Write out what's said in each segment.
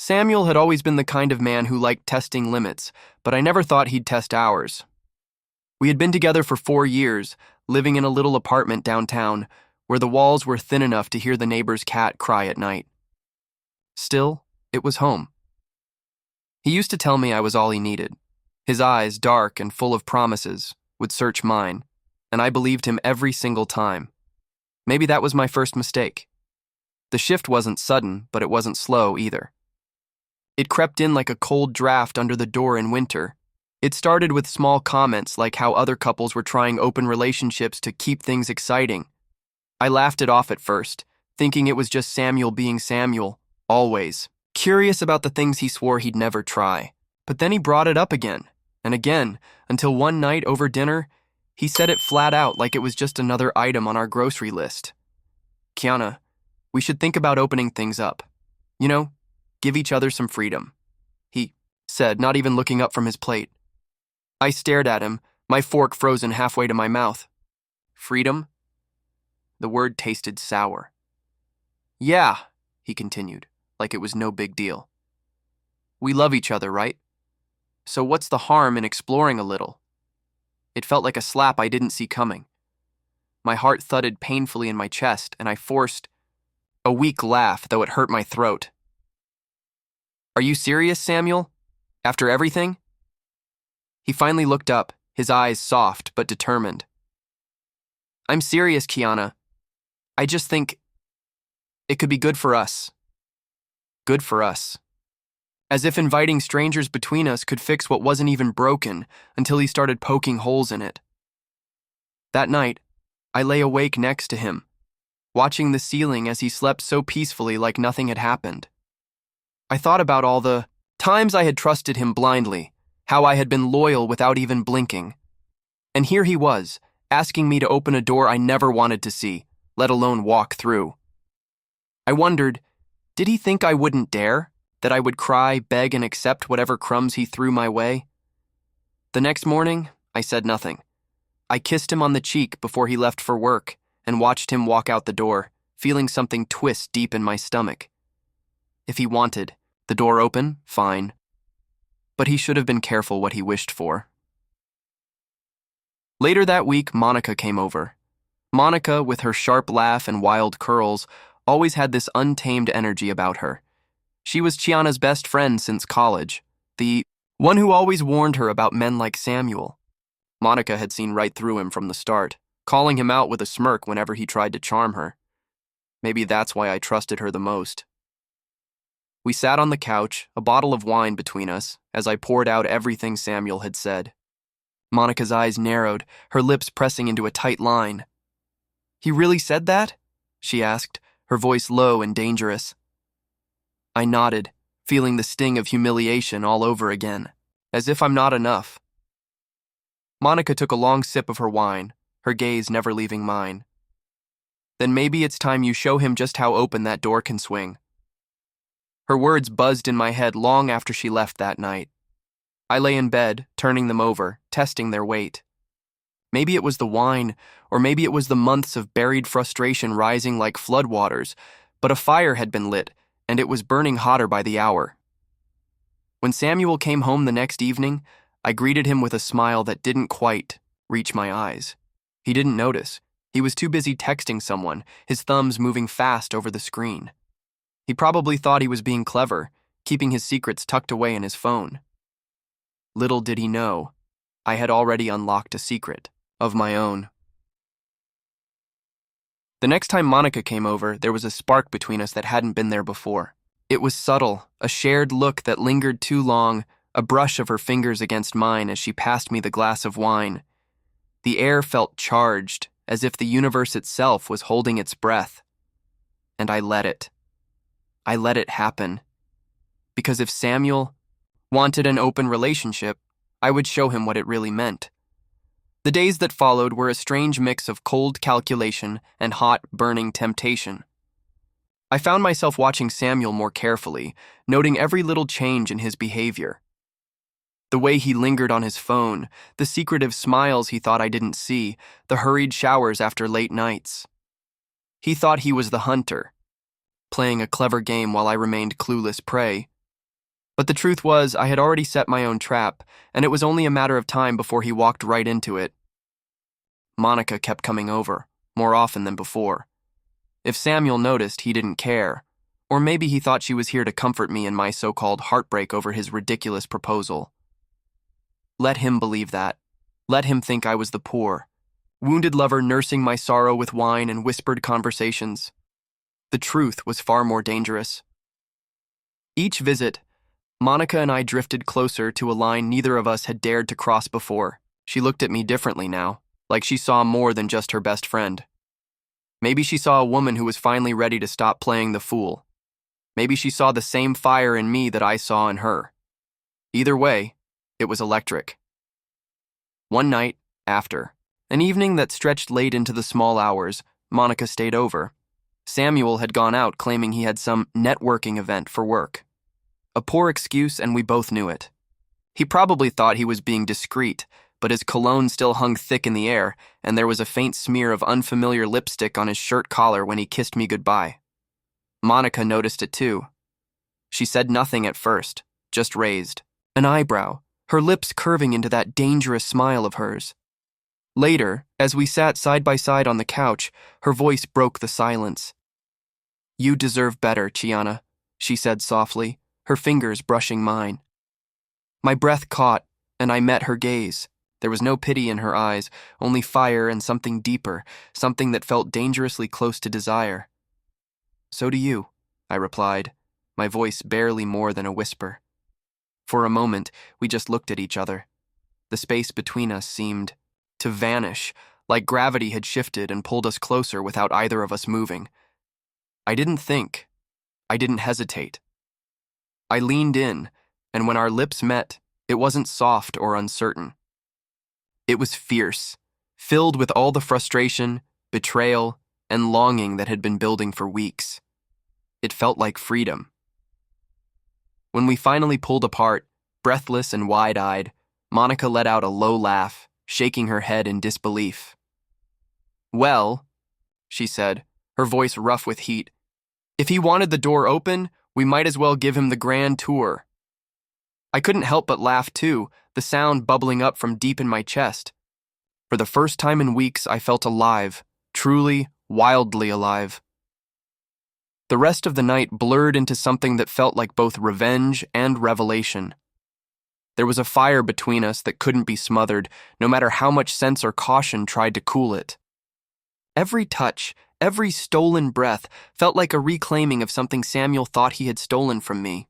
Samuel had always been the kind of man who liked testing limits, but I never thought he'd test ours. We had been together for 4 years, living in a little apartment downtown, where the walls were thin enough to hear the neighbor's cat cry at night. Still, it was home. He used to tell me I was all he needed. His eyes, dark and full of promises, would search mine, and I believed him every single time. Maybe that was my first mistake. The shift wasn't sudden, but it wasn't slow either. It crept in like a cold draft under the door in winter. It started with small comments like how other couples were trying open relationships to keep things exciting. I laughed it off at first, thinking it was just Samuel being Samuel, always, curious about the things he swore he'd never try. But then he brought it up again, and again, until one night over dinner, he said it flat out like it was just another item on our grocery list. "Kiana, we should think about opening things up. You know, give each other some freedom," he said, not even looking up from his plate. I stared at him, my fork frozen halfway to my mouth. Freedom? The word tasted sour. "Yeah," he continued, like it was no big deal. "We love each other, right? So what's the harm in exploring a little?" It felt like a slap I didn't see coming. My heart thudded painfully in my chest, and I forced a weak laugh, though it hurt my throat. "Are you serious, Samuel? After everything?" He finally looked up, his eyes soft but determined. "I'm serious, Kiana. I just think it could be good for us." Good for us. As if inviting strangers between us could fix what wasn't even broken until he started poking holes in it. That night, I lay awake next to him, watching the ceiling as he slept so peacefully like nothing had happened. I thought about all the times I had trusted him blindly, how I had been loyal without even blinking. And here he was, asking me to open a door I never wanted to see, let alone walk through. I wondered, did he think I wouldn't dare? That I would cry, beg, and accept whatever crumbs he threw my way? The next morning, I said nothing. I kissed him on the cheek before he left for work and watched him walk out the door, feeling something twist deep in my stomach. If he wanted the door open, fine. But he should have been careful what he wished for. Later that week, Monica came over. Monica, with her sharp laugh and wild curls, always had this untamed energy about her. She was Chiana's best friend since college, the one who always warned her about men like Samuel. Monica had seen right through him from the start, calling him out with a smirk whenever he tried to charm her. Maybe that's why I trusted her the most. We sat on the couch, a bottle of wine between us, as I poured out everything Samuel had said. Monica's eyes narrowed, her lips pressing into a tight line. "He really said that?" she asked, her voice low and dangerous. I nodded, feeling the sting of humiliation all over again, as if I'm not enough. Monica took a long sip of her wine, her gaze never leaving mine. "Then maybe it's time you show him just how open that door can swing." Her words buzzed in my head long after she left that night. I lay in bed, turning them over, testing their weight. Maybe it was the wine, or maybe it was the months of buried frustration rising like floodwaters, but a fire had been lit, and it was burning hotter by the hour. When Samuel came home the next evening, I greeted him with a smile that didn't quite reach my eyes. He didn't notice. He was too busy texting someone, his thumbs moving fast over the screen. He probably thought he was being clever, keeping his secrets tucked away in his phone. Little did he know, I had already unlocked a secret of my own. The next time Monica came over, there was a spark between us that hadn't been there before. It was subtle, a shared look that lingered too long, a brush of her fingers against mine as she passed me the glass of wine. The air felt charged, as if the universe itself was holding its breath. And I let it. I let it happen. Because if Samuel wanted an open relationship, I would show him what it really meant. The days that followed were a strange mix of cold calculation and hot, burning temptation. I found myself watching Samuel more carefully, noting every little change in his behavior. The way he lingered on his phone, the secretive smiles he thought I didn't see, the hurried showers after late nights. He thought he was the hunter, playing a clever game while I remained clueless prey, But the truth was, I had already set my own trap, and it was only a matter of time before he walked right into it. Monica kept coming over, more often than before. If Samuel noticed, he didn't care. Or maybe he thought she was here to comfort me in my so-called heartbreak over his ridiculous proposal. Let him believe that. Let him think I was the poor, wounded lover nursing my sorrow with wine and whispered conversations. The truth was far more dangerous. Each visit, Monica and I drifted closer to a line neither of us had dared to cross before. She looked at me differently now, like she saw more than just her best friend. Maybe she saw a woman who was finally ready to stop playing the fool. Maybe she saw the same fire in me that I saw in her. Either way, it was electric. One night, after, an evening that stretched late into the small hours, Monica stayed over. Samuel had gone out claiming he had some networking event for work. A poor excuse, and we both knew it. He probably thought he was being discreet, but his cologne still hung thick in the air, and there was a faint smear of unfamiliar lipstick on his shirt collar when he kissed me goodbye. Monica noticed it too. She said nothing at first, just raised an eyebrow, her lips curving into that dangerous smile of hers. Later, as we sat side by side on the couch, her voice broke the silence. "You deserve better, Chiana," she said softly, her fingers brushing mine. My breath caught, and I met her gaze. There was no pity in her eyes, only fire and something deeper, something that felt dangerously close to desire. "So do you," I replied, my voice barely more than a whisper. For a moment, we just looked at each other. The space between us seemed to vanish, like gravity had shifted and pulled us closer without either of us moving. I didn't think. I didn't hesitate. I leaned in, and when our lips met, it wasn't soft or uncertain. It was fierce, filled with all the frustration, betrayal, and longing that had been building for weeks. It felt like freedom. When we finally pulled apart, breathless and wide-eyed, Monica let out a low laugh, shaking her head in disbelief. "Well," she said, her voice rough with heat, "if he wanted the door open, we might as well give him the grand tour." I couldn't help but laugh too, the sound bubbling up from deep in my chest. For the first time in weeks, I felt alive, truly, wildly alive. The rest of the night blurred into something that felt like both revenge and revelation. There was a fire between us that couldn't be smothered, no matter how much sense or caution tried to cool it. Every touch, every stolen breath felt like a reclaiming of something Samuel thought he had stolen from me.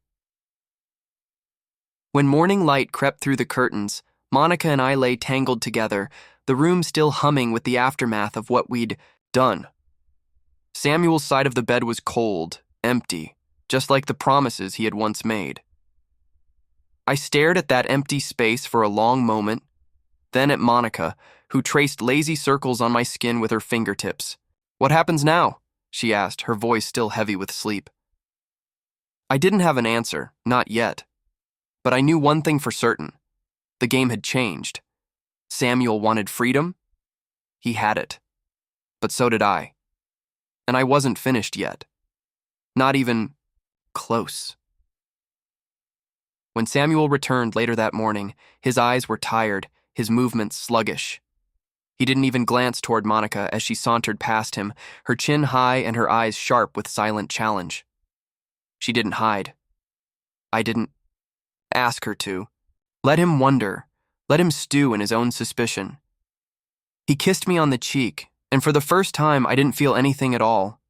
When morning light crept through the curtains, Monica and I lay tangled together, the room still humming with the aftermath of what we'd done. Samuel's side of the bed was cold, empty, just like the promises he had once made. I stared at that empty space for a long moment, then at Monica, who traced lazy circles on my skin with her fingertips. "What happens now?" she asked, her voice still heavy with sleep. I didn't have an answer, not yet. But I knew one thing for certain. The game had changed. Samuel wanted freedom. He had it. But so did I. And I wasn't finished yet. Not even close. When Samuel returned later that morning, his eyes were tired, his movements sluggish. He didn't even glance toward Monica as she sauntered past him, her chin high and her eyes sharp with silent challenge. She didn't hide. I didn't ask her to. Let him wonder. Let him stew in his own suspicion. He kissed me on the cheek, and for the first time I didn't feel anything at all.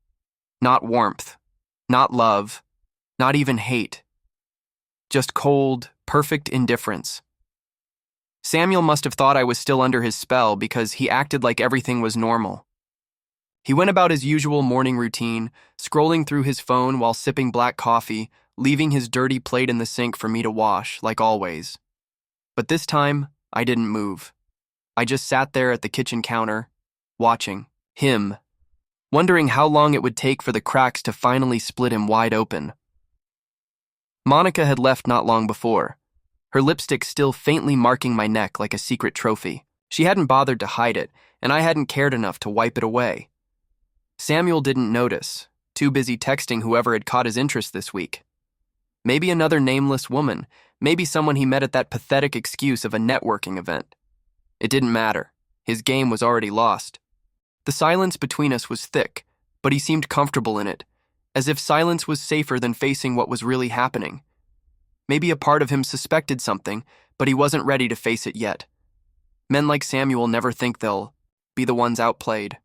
Not warmth, not love, not even hate. Just cold, perfect indifference. Samuel must have thought I was still under his spell because he acted like everything was normal. He went about his usual morning routine, scrolling through his phone while sipping black coffee, leaving his dirty plate in the sink for me to wash, like always. But this time, I didn't move. I just sat there at the kitchen counter, watching him, wondering how long it would take for the cracks to finally split him wide open. Monica had left not long before, her lipstick still faintly marking my neck like a secret trophy. She hadn't bothered to hide it, and I hadn't cared enough to wipe it away. Samuel didn't notice, too busy texting whoever had caught his interest this week. Maybe another nameless woman, maybe someone he met at that pathetic excuse of a networking event. It didn't matter. His game was already lost. The silence between us was thick, but he seemed comfortable in it, as if silence was safer than facing what was really happening. Maybe a part of him suspected something, but he wasn't ready to face it yet. Men like Samuel never think they'll be the ones outplayed.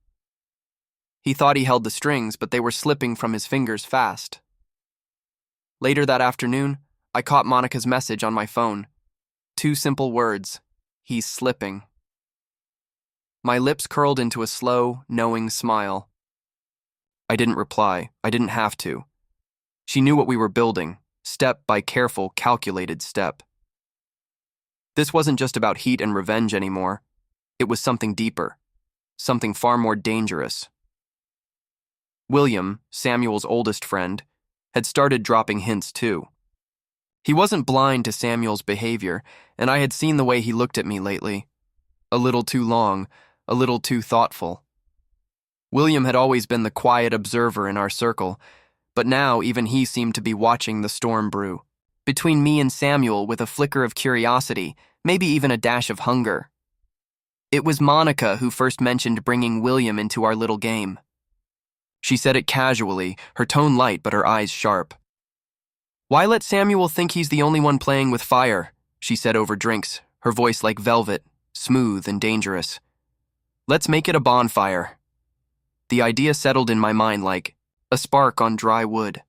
He thought he held the strings, but they were slipping from his fingers fast. Later that afternoon, I caught Monica's message on my phone. 2 simple words: he's slipping. My lips curled into a slow, knowing smile. I didn't reply. I didn't have to. She knew what we were building, step by careful, calculated step. This wasn't just about heat and revenge anymore. It was something deeper, something far more dangerous. William, Samuel's oldest friend, had started dropping hints too. He wasn't blind to Samuel's behavior, and I had seen the way he looked at me lately. A little too long, a little too thoughtful. William had always been the quiet observer in our circle, but now even he seemed to be watching the storm brew. Between me and Samuel, with a flicker of curiosity, maybe even a dash of hunger. It was Monica who first mentioned bringing William into our little game. She said it casually, her tone light but her eyes sharp. "Why let Samuel think he's the only one playing with fire?" she said over drinks, her voice like velvet, smooth and dangerous. "Let's make it a bonfire." The idea settled in my mind like a spark on dry wood.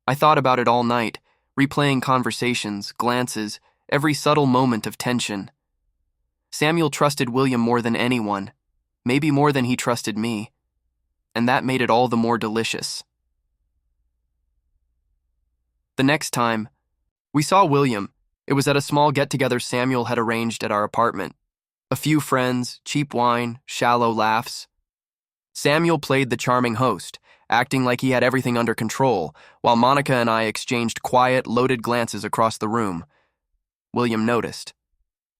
I thought about it all night, replaying conversations, glances, every subtle moment of tension. Samuel trusted William more than anyone, maybe more than he trusted me, and that made it all the more delicious. The next time we saw William, it was at a small get-together Samuel had arranged at our apartment. A few friends, cheap wine, shallow laughs. Samuel played the charming host, acting like he had everything under control, while Monica and I exchanged quiet, loaded glances across the room. William noticed.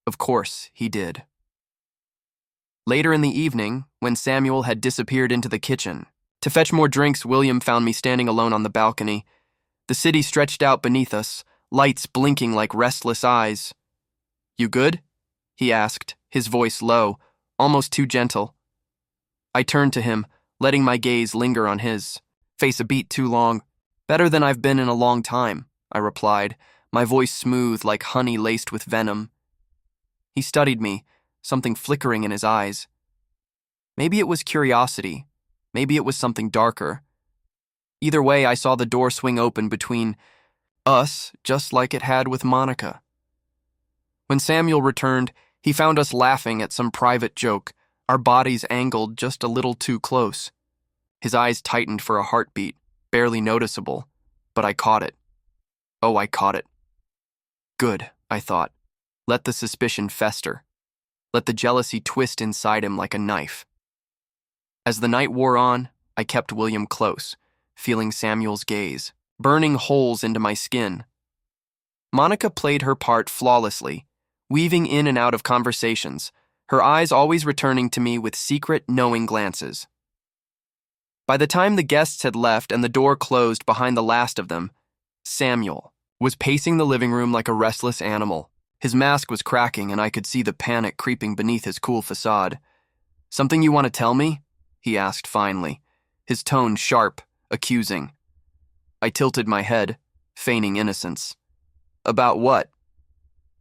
Of course, he did. Later in the evening, when Samuel had disappeared into the kitchen, to fetch more drinks, William found me standing alone on the balcony. The city stretched out beneath us, lights blinking like restless eyes. "You good?" he asked, his voice low, almost too gentle. I turned to him, letting my gaze linger on his. "Face a beat too long." "Better than I've been in a long time," I replied, my voice smooth like honey laced with venom. He studied me, something flickering in his eyes. Maybe it was curiosity, maybe it was something darker. Either way, I saw the door swing open between us, just like it had with Monica. When Samuel returned, he found us laughing at some private joke, our bodies angled just a little too close. His eyes tightened for a heartbeat, barely noticeable, but I caught it. Oh, I caught it. Good, I thought. Let the suspicion fester. Let the jealousy twist inside him like a knife. As the night wore on, I kept William close, feeling Samuel's gaze, burning holes into my skin. Monica played her part flawlessly, weaving in and out of conversations, her eyes always returning to me with secret, knowing glances. By the time the guests had left and the door closed behind the last of them, Samuel was pacing the living room like a restless animal. His mask was cracking and I could see the panic creeping beneath his cool facade. "Something you want to tell me?" he asked finally, his tone sharp, accusing. I tilted my head, feigning innocence. "About what?"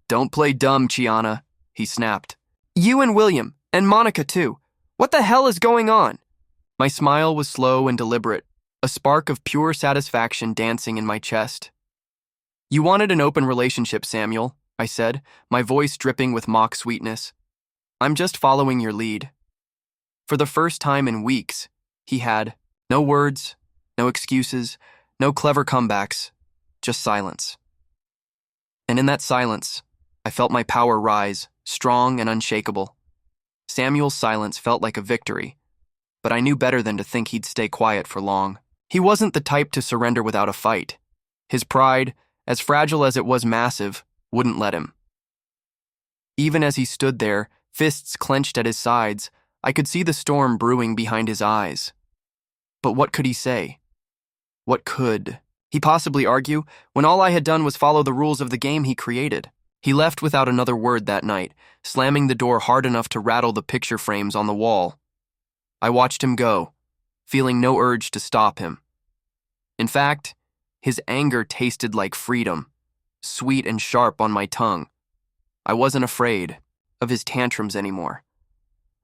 "Don't play dumb, Chiana," he snapped. "You and William, and Monica too. What the hell is going on?" My smile was slow and deliberate, a spark of pure satisfaction dancing in my chest. "You wanted an open relationship, Samuel," I said, my voice dripping with mock sweetness. "I'm just following your lead." For the first time in weeks, he had no words, no excuses, no clever comebacks, just silence. And in that silence, I felt my power rise, strong and unshakable. Samuel's silence felt like a victory, but I knew better than to think he'd stay quiet for long. He wasn't the type to surrender without a fight. His pride, as fragile as it was massive, wouldn't let him. Even as he stood there, fists clenched at his sides, I could see the storm brewing behind his eyes. But what could he say? What could he possibly argue, when all I had done was follow the rules of the game he created? He left without another word that night, slamming the door hard enough to rattle the picture frames on the wall. I watched him go, feeling no urge to stop him. In fact, his anger tasted like freedom, sweet and sharp on my tongue. I wasn't afraid of his tantrums anymore.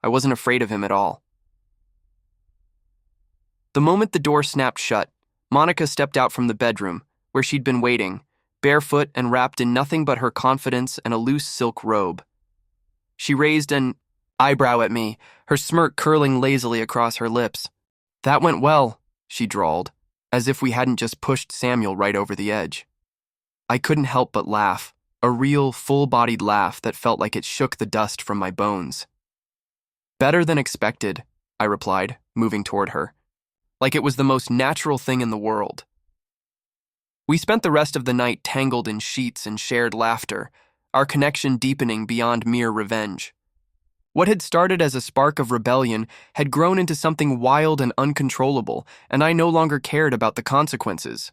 I wasn't afraid of him at all. The moment the door snapped shut, Monica stepped out from the bedroom, where she'd been waiting, barefoot and wrapped in nothing but her confidence and a loose silk robe. She raised an eyebrow at me, her smirk curling lazily across her lips. "That went well," she drawled, as if we hadn't just pushed Samuel right over the edge. I couldn't help but laugh, a real, full-bodied laugh that felt like it shook the dust from my bones. "Better than expected," I replied, moving toward her, like it was the most natural thing in the world. We spent the rest of the night tangled in sheets and shared laughter, our connection deepening beyond mere revenge. What had started as a spark of rebellion had grown into something wild and uncontrollable, and I no longer cared about the consequences.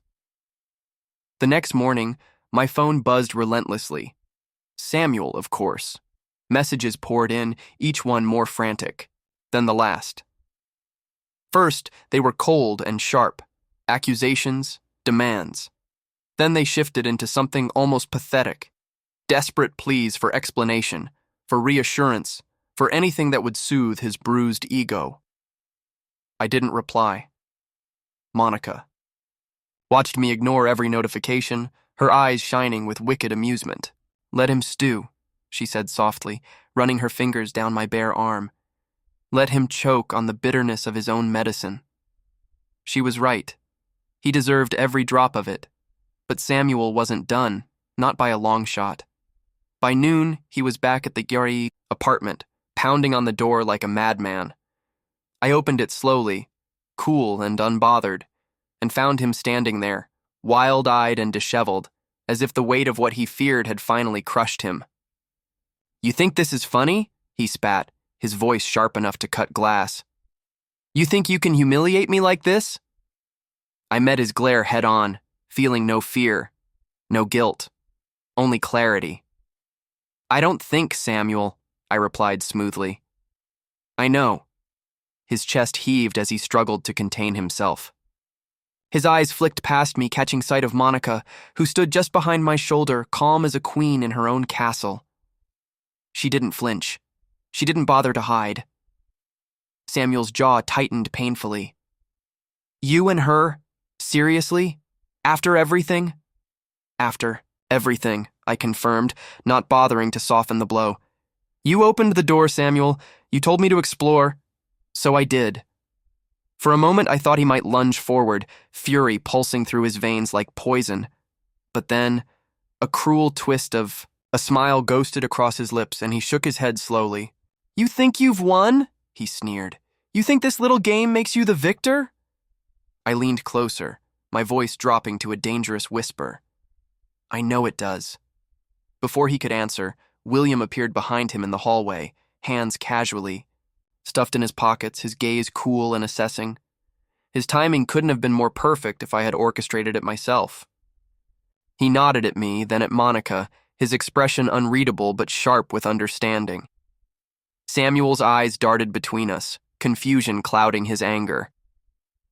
The next morning, my phone buzzed relentlessly. Samuel, of course. Messages poured in, each one more frantic than the last. First, they were cold and sharp, accusations, demands. Then they shifted into something almost pathetic, desperate pleas for explanation, for reassurance, for anything that would soothe his bruised ego. I didn't reply. Monica watched me ignore every notification, her eyes shining with wicked amusement. "Let him stew," she said softly, running her fingers down my bare arm. "Let him choke on the bitterness of his own medicine." She was right. He deserved every drop of it. But Samuel wasn't done, not by a long shot. By noon, he was back at the Gyuri apartment, pounding on the door like a madman. I opened it slowly, cool and unbothered, and found him standing there, wild-eyed and disheveled, as if the weight of what he feared had finally crushed him. "You think this is funny?" he spat, his voice sharp enough to cut glass. "You think you can humiliate me like this?" I met his glare head-on, feeling no fear, no guilt, only clarity. "I don't think, Samuel," I replied smoothly. "I know." His chest heaved as he struggled to contain himself. His eyes flicked past me, catching sight of Monica, who stood just behind my shoulder, calm as a queen in her own castle. She didn't flinch. She didn't bother to hide. Samuel's jaw tightened painfully. "You and her? Seriously? After everything?" "After everything," I confirmed, not bothering to soften the blow. "You opened the door, Samuel. You told me to explore. So I did." For a moment, I thought he might lunge forward, fury pulsing through his veins like poison. But then, a cruel twist of a smile ghosted across his lips, and he shook his head slowly. "You think you've won?" he sneered. "You think this little game makes you the victor?" I leaned closer, my voice dropping to a dangerous whisper. "I know it does." Before he could answer, William appeared behind him in the hallway, hands casually stuffed in his pockets, his gaze cool and assessing. His timing couldn't have been more perfect if I had orchestrated it myself. He nodded at me, then at Monica, his expression unreadable but sharp with understanding. Samuel's eyes darted between us, confusion clouding his anger.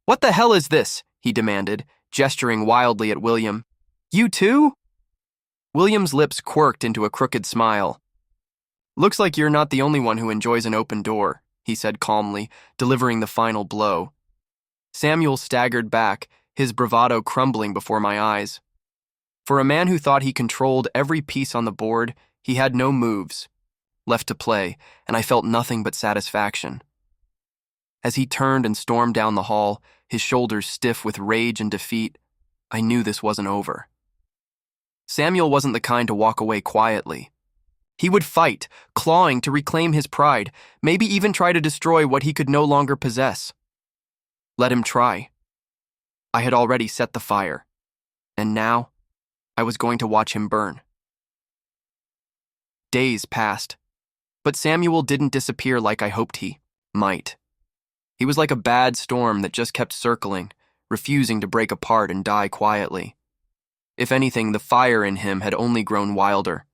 "What the hell is this?" he demanded, gesturing wildly at William. "You too?" William's lips quirked into a crooked smile. "Looks like you're not the only one who enjoys an open door," he said calmly, delivering the final blow. Samuel staggered back, his bravado crumbling before my eyes. For a man who thought he controlled every piece on the board, he had no moves left to play, and I felt nothing but satisfaction. As he turned and stormed down the hall, his shoulders stiff with rage and defeat, I knew this wasn't over. Samuel wasn't the kind to walk away quietly. He would fight, clawing to reclaim his pride, maybe even try to destroy what he could no longer possess. Let him try. I had already set the fire, and now I was going to watch him burn. Days passed, but Samuel didn't disappear like I hoped he might. He was like a bad storm that just kept circling, refusing to break apart and die quietly. If anything, the fire in him had only grown wilder.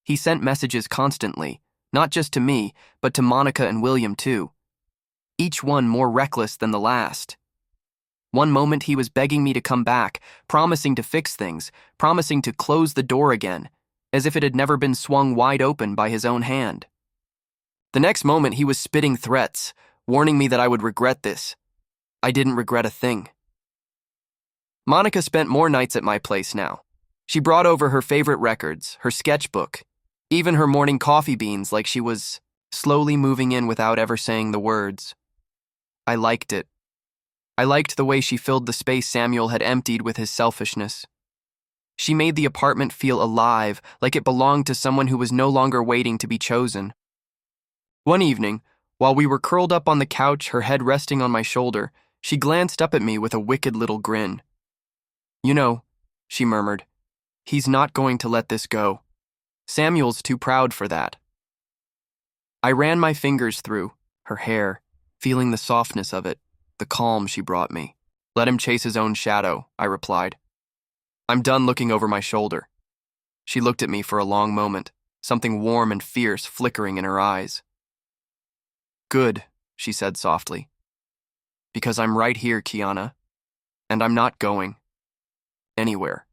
He sent messages constantly, not just to me, but to Monica and William too. Each one more reckless than the last. One moment he was begging me to come back, promising to fix things, promising to close the door again, as if it had never been swung wide open by his own hand. The next moment he was spitting threats, warning me that I would regret this. I didn't regret a thing. Monica spent more nights at my place now. She brought over her favorite records, her sketchbook, even her morning coffee beans, like she was slowly moving in without ever saying the words. I liked it. I liked the way she filled the space Samuel had emptied with his selfishness. She made the apartment feel alive, like it belonged to someone who was no longer waiting to be chosen. One evening, while we were curled up on the couch, her head resting on my shoulder, she glanced up at me with a wicked little grin. "You know," she murmured, "he's not going to let this go. Samuel's too proud for that." I ran my fingers through her hair, feeling the softness of it, the calm she brought me. "Let him chase his own shadow," I replied. "I'm done looking over my shoulder." She looked at me for a long moment, something warm and fierce flickering in her eyes. "Good," she said softly. "Because I'm right here, Kiana, and I'm not going anywhere."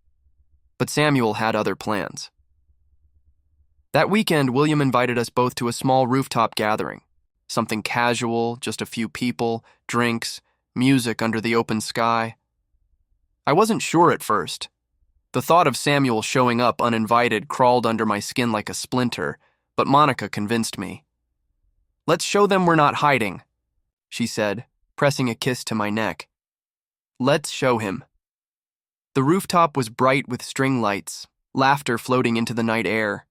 But Samuel had other plans. That weekend, William invited us both to a small rooftop gathering. Something casual, just a few people, drinks, music under the open sky. I wasn't sure at first. The thought of Samuel showing up uninvited crawled under my skin like a splinter, but Monica convinced me. "Let's show them we're not hiding," she said, pressing a kiss to my neck. "Let's show him." The rooftop was bright with string lights, laughter floating into the night air.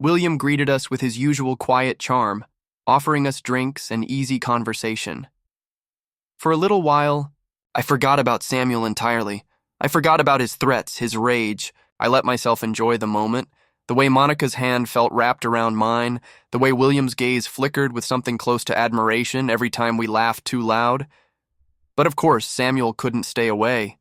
William greeted us with his usual quiet charm, offering us drinks and easy conversation. For a little while, I forgot about Samuel entirely. I forgot about his threats, his rage. I let myself enjoy the moment, the way Monica's hand felt wrapped around mine, the way William's gaze flickered with something close to admiration every time we laughed too loud. But of course, Samuel couldn't stay away.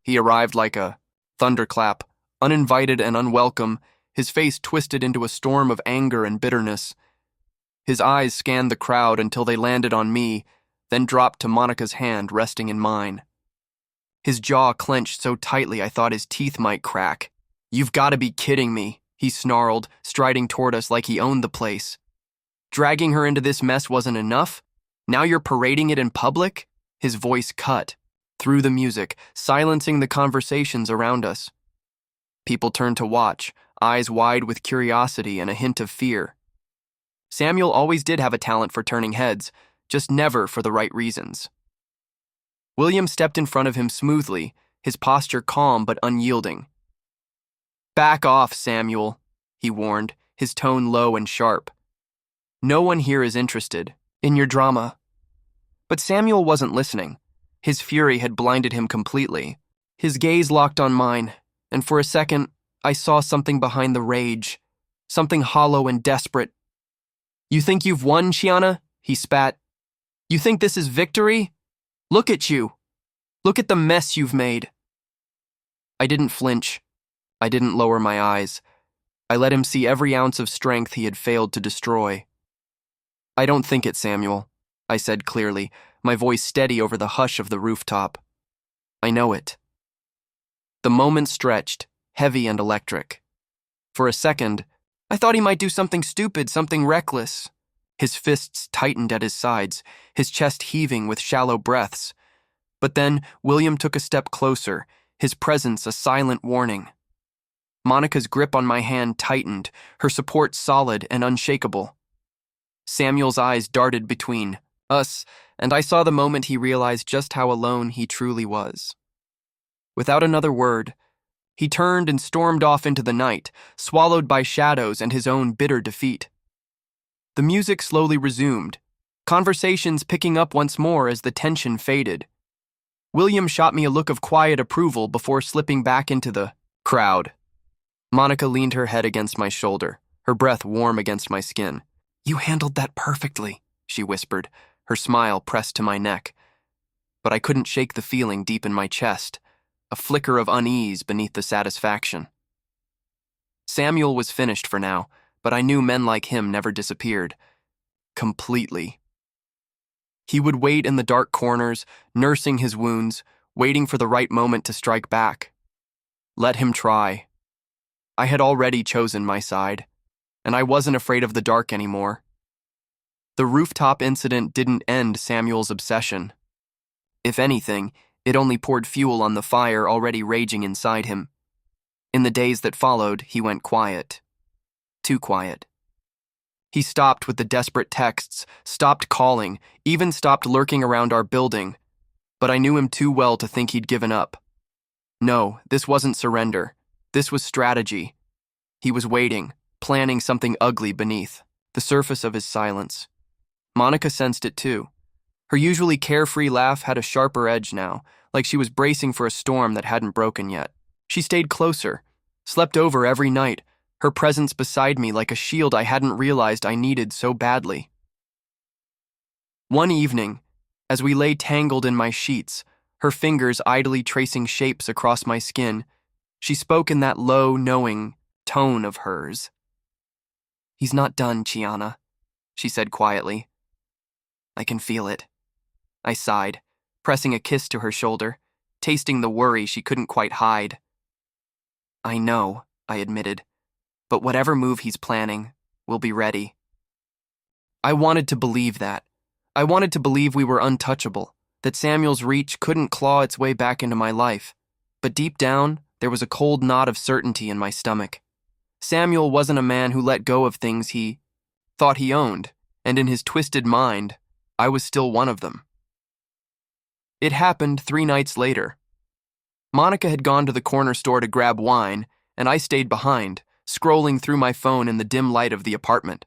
He arrived like a thunderclap, uninvited and unwelcome, his face twisted into a storm of anger and bitterness. His eyes scanned the crowd until they landed on me, then dropped to Monica's hand resting in mine. His jaw clenched so tightly I thought his teeth might crack. "You've got to be kidding me," he snarled, striding toward us like he owned the place. "Dragging her into this mess wasn't enough? Now you're parading it in public?" His voice cut through the music, silencing the conversations around us. People turned to watch, eyes wide with curiosity and a hint of fear. Samuel always did have a talent for turning heads, just never for the right reasons. William stepped in front of him smoothly, his posture calm but unyielding. "Back off, Samuel," he warned, his tone low and sharp. "No one here is interested in your drama." But Samuel wasn't listening. His fury had blinded him completely. His gaze locked on mine, and for a second, I saw something behind the rage, something hollow and desperate. "You think you've won, Chiana?" he spat. "You think this is victory? Look at you. Look at the mess you've made." I didn't flinch. I didn't lower my eyes. I let him see every ounce of strength he had failed to destroy. "I don't think it, Samuel," I said clearly, my voice steady over the hush of the rooftop. "I know it." The moment stretched, heavy and electric. For a second, I thought he might do something stupid, something reckless. His fists tightened at his sides, his chest heaving with shallow breaths. But then William took a step closer, his presence a silent warning. Monica's grip on my hand tightened, her support solid and unshakable. Samuel's eyes darted between us, and I saw the moment he realized just how alone he truly was. Without another word, he turned and stormed off into the night, swallowed by shadows and his own bitter defeat. The music slowly resumed, conversations picking up once more as the tension faded. William shot me a look of quiet approval before slipping back into the crowd. Monica leaned her head against my shoulder, her breath warm against my skin. "You handled that perfectly," she whispered, her smile pressed to my neck. but I couldn't shake the feeling deep in my chest, a flicker of unease beneath the satisfaction. Samuel was finished for now, but I knew men like him never disappeared. Completely. He would wait in the dark corners, nursing his wounds, waiting for the right moment to strike back. Let him try. I had already chosen my side, and I wasn't afraid of the dark anymore. The rooftop incident didn't end Samuel's obsession. If anything, it only poured fuel on the fire already raging inside him. In the days that followed, he went quiet. Too quiet. He stopped with the desperate texts, stopped calling, even stopped lurking around our building, but I knew him too well to think he'd given up. No, this wasn't surrender. This was strategy. He was waiting, planning something ugly beneath the surface of his silence. Monica sensed it too. Her usually carefree laugh had a sharper edge now, like she was bracing for a storm that hadn't broken yet. She stayed closer, slept over every night, her presence beside me like a shield I hadn't realized I needed so badly. One evening, as we lay tangled in my sheets, her fingers idly tracing shapes across my skin, she spoke in that low, knowing tone of hers. "He's not done, Chiana," she said quietly. "I can feel it." I sighed, pressing a kiss to her shoulder, tasting the worry she couldn't quite hide. "I know," I admitted, "but whatever move he's planning, we'll be ready." I wanted to believe that. I wanted to believe we were untouchable, that Samuel's reach couldn't claw its way back into my life. But deep down, there was a cold knot of certainty in my stomach. Samuel wasn't a man who let go of things he thought he owned, and in his twisted mind, I was still one of them. It happened 3 nights later. Monica had gone to the corner store to grab wine, and I stayed behind, scrolling through my phone in the dim light of the apartment.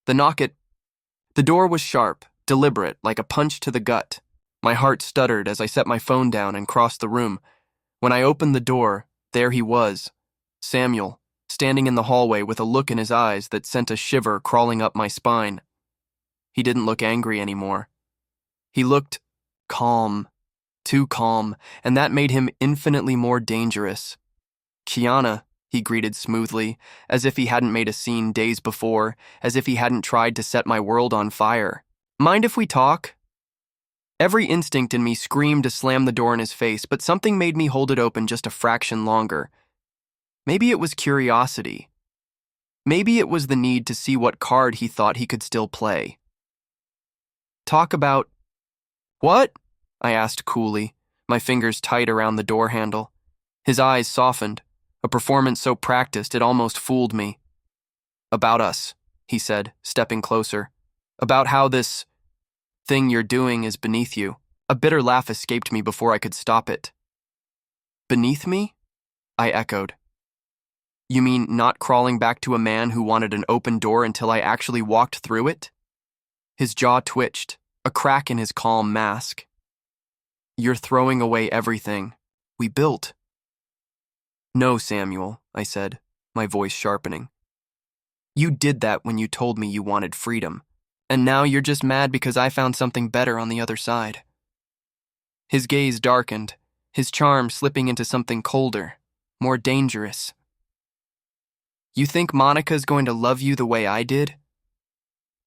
The door was sharp, deliberate, like a punch to the gut. My heart stuttered as I set my phone down and crossed the room. When I opened the door, there he was, Samuel, standing in the hallway with a look in his eyes that sent a shiver crawling up my spine. He didn't look angry anymore. He looked calm, too calm, and that made him infinitely more dangerous. "Chiana," he greeted smoothly, as if he hadn't made a scene days before, as if he hadn't tried to set my world on fire. "Mind if we talk?" Every instinct in me screamed to slam the door in his face, but something made me hold it open just a fraction longer. Maybe it was curiosity. Maybe it was the need to see what card he thought he could still play. "Talk about..." "What?" I asked coolly, my fingers tight around the door handle. His eyes softened, a performance so practiced it almost fooled me. "About us," he said, stepping closer. "About how this thing you're doing is beneath you." A bitter laugh escaped me before I could stop it. "Beneath me?" I echoed. "You mean not crawling back to a man who wanted an open door until I actually walked through it?" His jaw twitched, a crack in his calm mask. "You're throwing away everything we built." "No, Samuel," I said, my voice sharpening. "You did that when you told me you wanted freedom, and now you're just mad because I found something better on the other side." His gaze darkened, his charm slipping into something colder, more dangerous. "You think Monica's going to love you the way I did?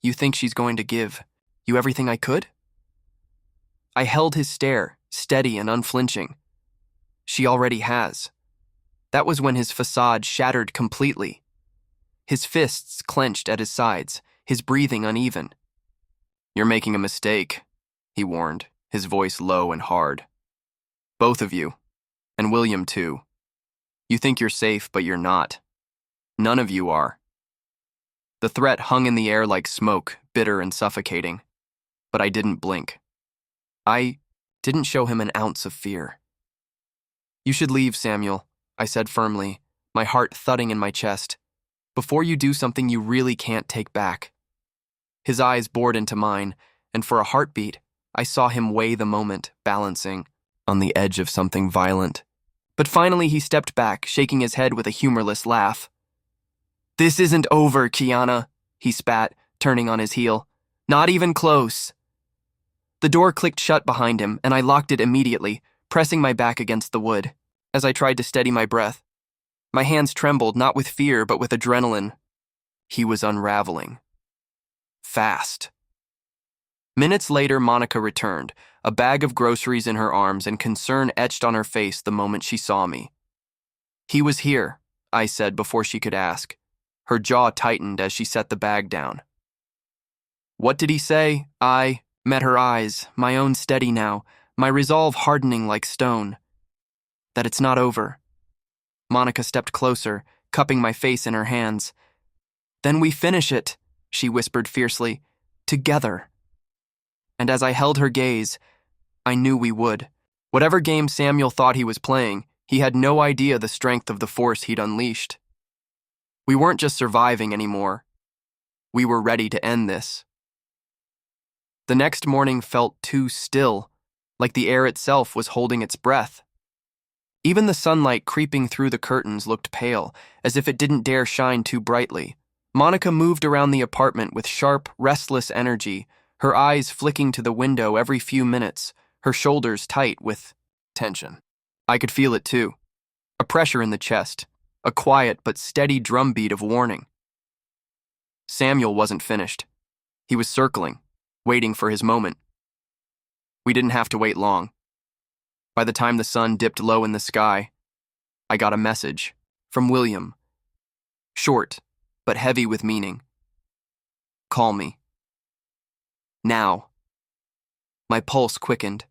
You think she's going to give you everything I could?" I held his stare, steady and unflinching. "She already has." That was when his facade shattered completely. His fists clenched at his sides, his breathing uneven. "You're making a mistake," he warned, his voice low and hard. "Both of you, and William too. You think you're safe, but you're not. None of you are." The threat hung in the air like smoke, bitter and suffocating. But I didn't blink. I didn't show him an ounce of fear. "You should leave, Samuel," I said firmly, my heart thudding in my chest, "before you do something you really can't take back." His eyes bored into mine, and for a heartbeat, I saw him weigh the moment, balancing on the edge of something violent. But finally he stepped back, shaking his head with a humorless laugh. "This isn't over, Chiana," he spat, turning on his heel. "Not even close." The door clicked shut behind him, and I locked it immediately, pressing my back against the wood. As I tried to steady my breath, my hands trembled, not with fear, but with adrenaline. He was unraveling. Fast. Minutes later, Monica returned, a bag of groceries in her arms and concern etched on her face the moment she saw me. "He was here," I said before she could ask. Her jaw tightened as she set the bag down. "What did he say?" I met her eyes, my own steady now, my resolve hardening like stone. "That it's not over." Monica stepped closer, cupping my face in her hands. "Then we finish it," she whispered fiercely. "Together." And as I held her gaze, I knew we would. Whatever game Samuel thought he was playing, he had no idea the strength of the force he'd unleashed. We weren't just surviving anymore. We were ready to end this. The next morning felt too still, like the air itself was holding its breath. Even the sunlight creeping through the curtains looked pale, as if it didn't dare shine too brightly. Monica moved around the apartment with sharp, restless energy, her eyes flicking to the window every few minutes, her shoulders tight with tension. I could feel it too. A pressure in the chest, a quiet but steady drumbeat of warning. Samuel wasn't finished. He was circling, waiting for his moment. We didn't have to wait long. By the time the sun dipped low in the sky, I got a message from William. Short, but heavy with meaning. "Call me. Now." My pulse quickened.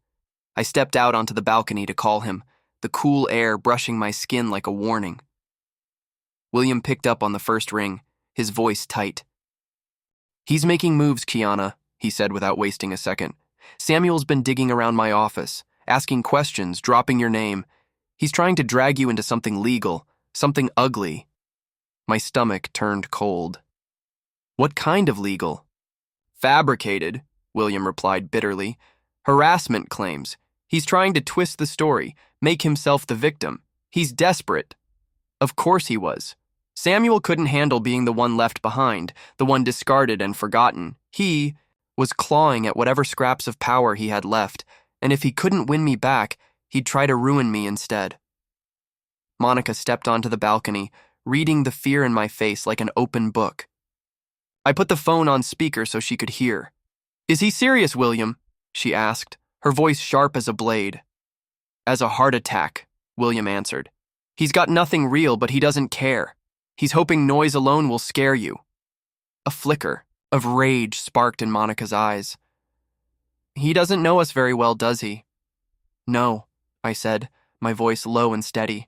I stepped out onto the balcony to call him, the cool air brushing my skin like a warning. William picked up on the first ring, his voice tight. "He's making moves, Kiana," he said without wasting a second. "Samuel's been digging around my office, asking questions, dropping your name. He's trying to drag you into something legal, something ugly." My stomach turned cold. "What kind of legal?" "Fabricated," William replied bitterly. "Harassment claims. He's trying to twist the story, make himself the victim. He's desperate." Of course he was. Samuel couldn't handle being the one left behind, the one discarded and forgotten. He was clawing at whatever scraps of power he had left, and if he couldn't win me back, he'd try to ruin me instead. Monica stepped onto the balcony, reading the fear in my face like an open book. I put the phone on speaker so she could hear. "Is he serious, William?" she asked, her voice sharp as a blade. "As a heart attack," William answered. "He's got nothing real, but he doesn't care. He's hoping noise alone will scare you." A flicker of rage sparked in Monica's eyes. "He doesn't know us very well, does he?" "No," I said, my voice low and steady.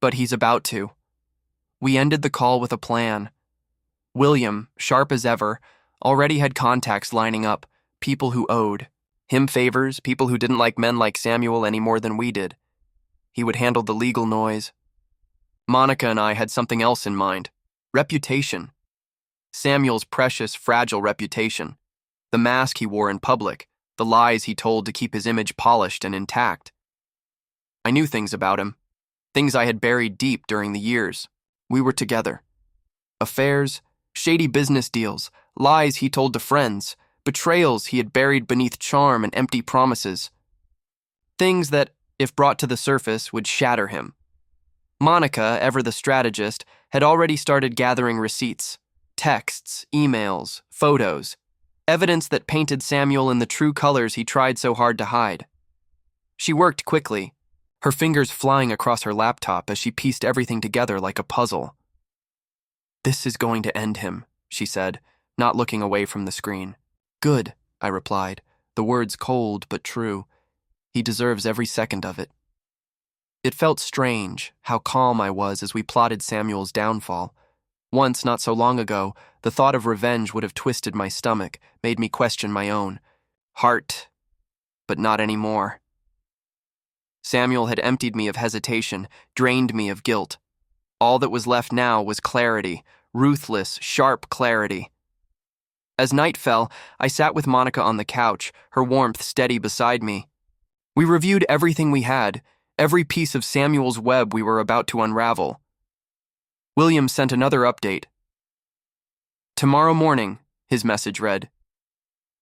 "But he's about to." We ended the call with a plan. William, sharp as ever, already had contacts lining up, people who owed him favors, people who didn't like men like Samuel any more than we did. He would handle the legal noise. Monica and I had something else in mind. Reputation. Samuel's precious, fragile reputation. The mask he wore in public, the lies he told to keep his image polished and intact. I knew things about him, things I had buried deep during the years. We were together. Affairs, shady business deals, lies he told to friends, betrayals he had buried beneath charm and empty promises. Things that, if brought to the surface, would shatter him. Monica, ever the strategist, had already started gathering receipts, texts, emails, photos, evidence that painted Samuel in the true colors he tried so hard to hide. She worked quickly, her fingers flying across her laptop as she pieced everything together like a puzzle. "This is going to end him," she said, not looking away from the screen. "Good," I replied, the words cold but true. "He deserves every second of it." It felt strange how calm I was as we plotted Samuel's downfall. Once, not so long ago, the thought of revenge would have twisted my stomach, made me question my own heart, but not anymore. Samuel had emptied me of hesitation, drained me of guilt. All that was left now was clarity, ruthless, sharp clarity. As night fell, I sat with Monica on the couch, her warmth steady beside me. We reviewed everything we had, every piece of Samuel's web we were about to unravel. William sent another update. "Tomorrow morning," his message read.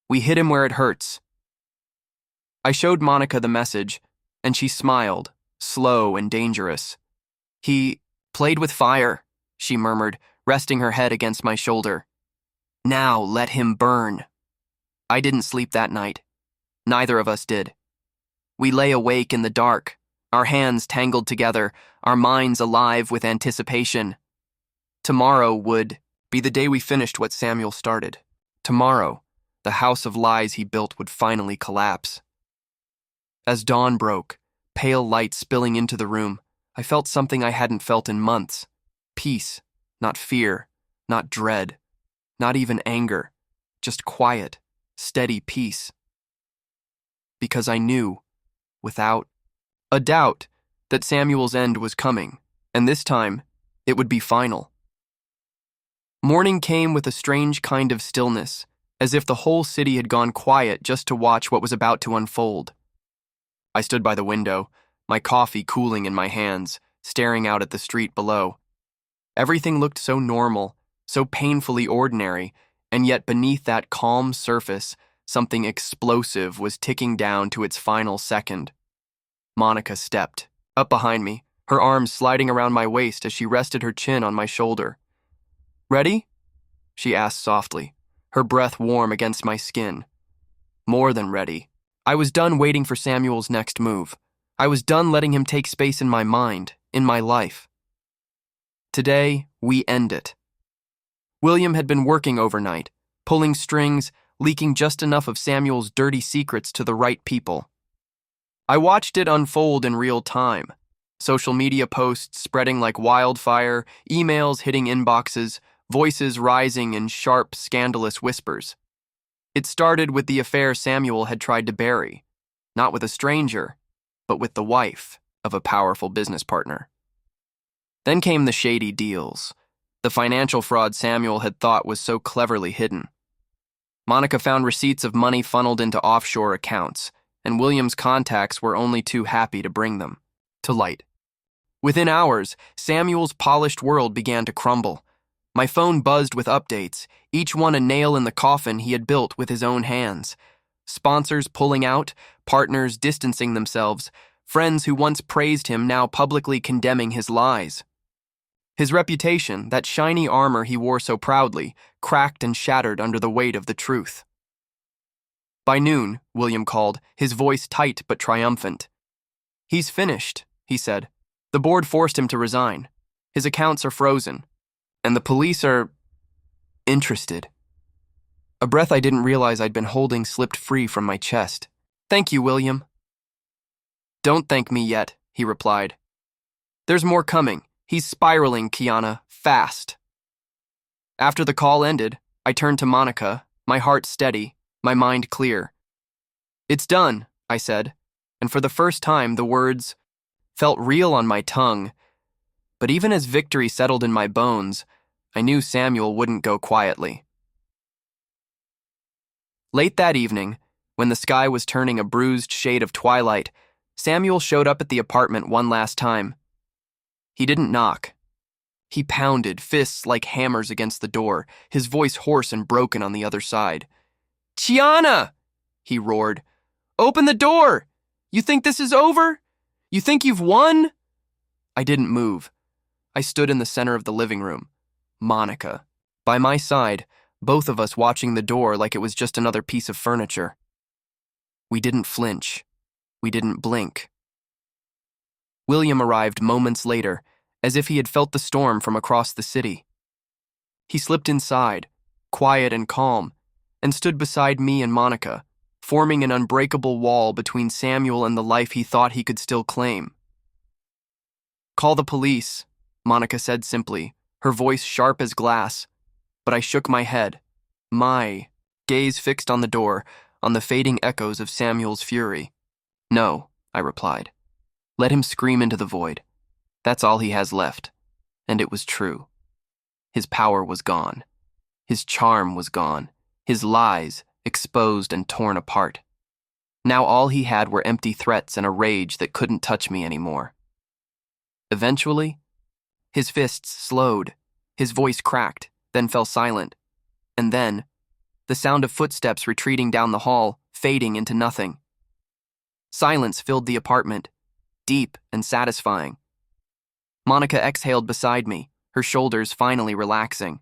"We hit him where it hurts. I showed Monica the message, and she smiled, slow and dangerous. He played with fire, she murmured, resting her head against my shoulder. Now let him burn. I didn't sleep that night. Neither of us did. We lay awake in the dark, our hands tangled together, our minds alive with anticipation. Tomorrow would be the day we finished what Samuel started. Tomorrow, the house of lies he built would finally collapse. As dawn broke, pale light spilling into the room, I felt something I hadn't felt in months. Peace, not fear, not dread, not even anger, just quiet, steady peace. Because I knew, without a doubt, that Samuel's end was coming, and this time, it would be final. Morning came with a strange kind of stillness, as if the whole city had gone quiet just to watch what was about to unfold. I stood by the window, my coffee cooling in my hands, staring out at the street below. Everything looked so normal, so painfully ordinary, and yet beneath that calm surface, something explosive was ticking down to its final second. Monica stepped, up behind me, her arms sliding around my waist as she rested her chin on my shoulder. Ready? She asked softly, her breath warm against my skin. More than ready. I was done waiting for Samuel's next move. I was done letting him take space in my mind, in my life. Today, we end it. William had been working overnight, pulling strings, leaking just enough of Samuel's dirty secrets to the right people. I watched it unfold in real time. Social media posts spreading like wildfire, emails hitting inboxes, voices rising in sharp, scandalous whispers. It started with the affair Samuel had tried to bury, not with a stranger, but with the wife of a powerful business partner. Then came the shady deals, the financial fraud Samuel had thought was so cleverly hidden. Monica found receipts of money funneled into offshore accounts, and William's contacts were only too happy to bring them to light. Within hours, Samuel's polished world began to crumble. My phone buzzed with updates, each one a nail in the coffin he had built with his own hands. Sponsors pulling out, partners distancing themselves, friends who once praised him now publicly condemning his lies. His reputation, that shiny armor he wore so proudly, cracked and shattered under the weight of the truth. By noon, William called, his voice tight but triumphant. He's finished, he said. The board forced him to resign. His accounts are frozen. And the police are interested. A breath I didn't realize I'd been holding slipped free from my chest. Thank you, William. Don't thank me yet, he replied. There's more coming. He's spiraling, Kiana, fast. After the call ended, I turned to Monica, my heart steady, my mind clear. It's done, I said, and for the first time the words felt real on my tongue. But even as victory settled in my bones, I knew Samuel wouldn't go quietly. Late that evening, when the sky was turning a bruised shade of twilight, Samuel showed up at the apartment one last time. He didn't knock. He pounded, fists like hammers against the door, his voice hoarse and broken on the other side. Tiana! He roared. Open the door! You think this is over? You think you've won? I didn't move. I stood in the center of the living room. Monica. By my side, both of us watching the door like it was just another piece of furniture. We didn't flinch. We didn't blink. William arrived moments later, as if he had felt the storm from across the city. He slipped inside, quiet and calm, and stood beside me and Monica, forming an unbreakable wall between Samuel and the life he thought he could still claim. Call the police, Monica said simply, her voice sharp as glass, but I shook my head, my gaze fixed on the door, on the fading echoes of Samuel's fury. No, I replied. Let him scream into the void. That's all he has left. And it was true. His power was gone. His charm was gone. His lies exposed and torn apart. Now all he had were empty threats and a rage that couldn't touch me anymore. Eventually, his fists slowed, his voice cracked, then fell silent. And then, the sound of footsteps retreating down the hall, fading into nothing. Silence filled the apartment, deep and satisfying. Monica exhaled beside me, her shoulders finally relaxing.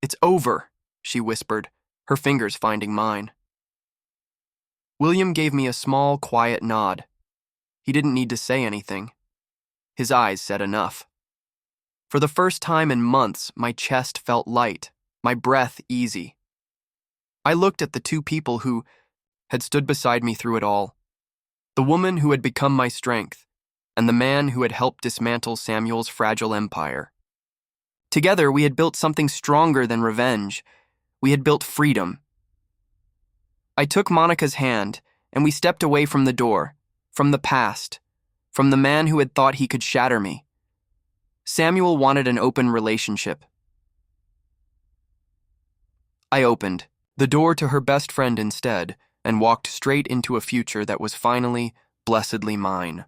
"It's over," she whispered, her fingers finding mine. William gave me a small, quiet nod. He didn't need to say anything. His eyes said enough. For the first time in months, my chest felt light, my breath easy. I looked at the two people who had stood beside me through it all. The woman who had become my strength, and the man who had helped dismantle Samuel's fragile empire. Together, we had built something stronger than revenge. We had built freedom. I took Monica's hand, and we stepped away from the door, from the past, from the man who had thought he could shatter me. Samuel wanted an open relationship. I opened the door to her best friend instead, and walked straight into a future that was finally, blessedly mine.